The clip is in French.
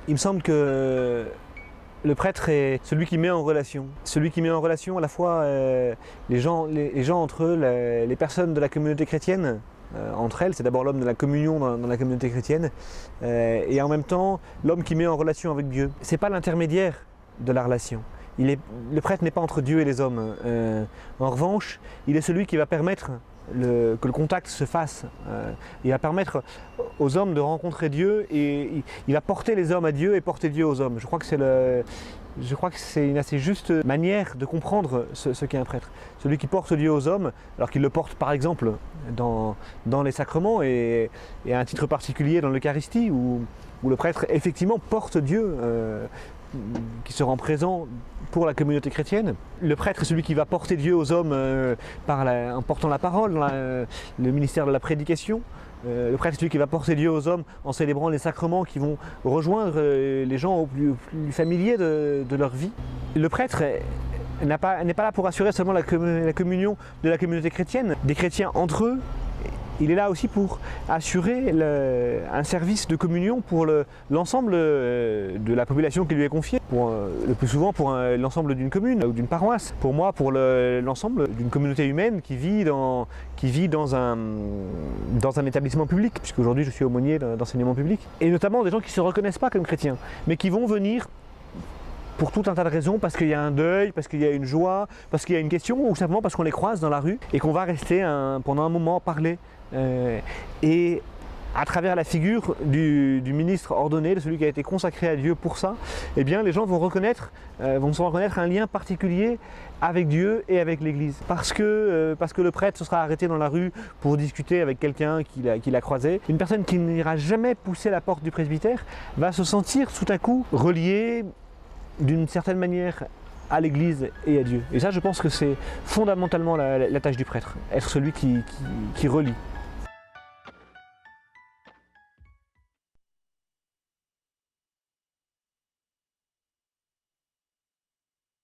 Il me semble que le prêtre est celui qui met en relation. Celui qui met en relation à la fois les gens entre eux, les personnes de la communauté chrétienne, entre elles. C'est d'abord l'homme de la communion dans la communauté chrétienne, et en même temps l'homme qui met en relation avec Dieu. C'est pas l'intermédiaire de la relation. Le prêtre n'est pas entre Dieu et les hommes. En revanche, il est celui qui va permettre que le contact se fasse. Il va permettre aux hommes de rencontrer Dieu, et il va porter les hommes à Dieu et porter Dieu aux hommes. Je crois que c'est une assez juste manière de comprendre ce qu'est un prêtre. Celui qui porte Dieu aux hommes, alors qu'il le porte par exemple dans les sacrements et à un titre particulier dans l'Eucharistie, où le prêtre effectivement porte Dieu, qui se rend présent pour la communauté chrétienne. Le prêtre est celui qui va porter Dieu aux hommes en portant la parole, dans le ministère de la prédication. Le prêtre est celui qui va porter Dieu aux hommes en célébrant les sacrements qui vont rejoindre les gens au plus familiers de leur vie. Le prêtre n'est pas là pour assurer seulement la communion de la communauté chrétienne, des chrétiens entre eux. Il est là aussi pour assurer un service de communion pour l'ensemble de la population qui lui est confiée, le plus souvent pour l'ensemble d'une commune ou d'une paroisse. Pour moi, pour l'ensemble d'une communauté humaine qui vit dans un établissement public, puisqu'aujourd'hui je suis aumônier d'enseignement public, et notamment des gens qui ne se reconnaissent pas comme chrétiens, mais qui vont venir pour tout un tas de raisons, parce qu'il y a un deuil, parce qu'il y a une joie, parce qu'il y a une question, ou simplement parce qu'on les croise dans la rue et qu'on va rester pendant un moment parler. Et à travers la figure du ministre ordonné, de celui qui a été consacré à Dieu pour ça, eh bien les gens vont se reconnaître un lien particulier avec Dieu et avec l'Église. Parce que le prêtre se sera arrêté dans la rue pour discuter avec quelqu'un qu'il a croisé. Une personne qui n'ira jamais pousser la porte du presbytère va se sentir tout à coup reliée d'une certaine manière à l'Église et à Dieu. Et ça, je pense que c'est fondamentalement la tâche du prêtre, être celui qui relie.